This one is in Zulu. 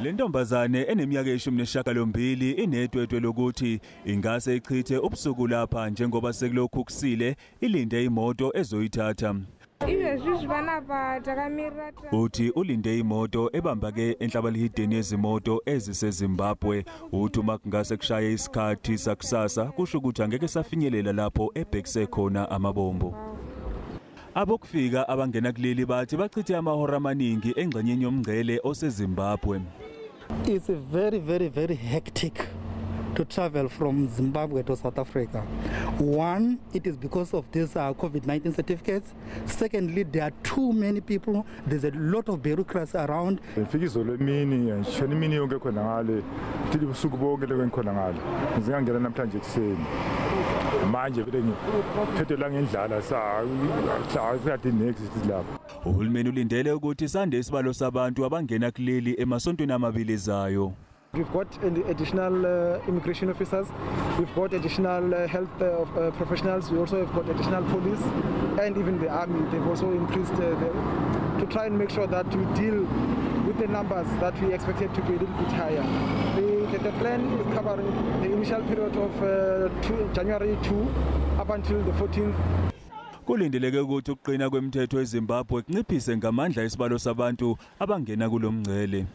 Le ntombazane eneminyaka ye-18 inedwedwe lokuthi ingase ichithe ubusuku lapha njengoba sekulokhu kusile ilinde imoto ezoyithatha. Uthi ulinde imoto ebambake enhlabalihideni yezimoto eziseZimbabwe. Uthi uma kungase kushaye isikhathi sakusasa kusho ukuthi angeke safinyelela lapho ebhekise khona amabombo. Abokufika abangena kuleli bathi bachithe amahora amaningi engxenyeni yomngcele oseZimbabwe. It's very hectic to travel from Zimbabwe to South Africa. One, it is because of these COVID-19 certificates. Secondly, there are too many people. There's a lot of bureaucracy around. Uhulumeni ulindele ukuthi sande isibalo sabantu abangena kuleli emasontweni amabili ezayo. We've got additional immigration officers, we've got additional health professionals, we also have got additional police and even the army. They've also increased to try and make sure that we deal with the numbers that we expected to be a little bit higher. The plan is covering the initial period of January 2 up until the 14th. Kulindeleke ukuthi ukuqina kwemithetho eZimbabwe kunciphise ngamandla isibalo sabantu abangena kulomngcele.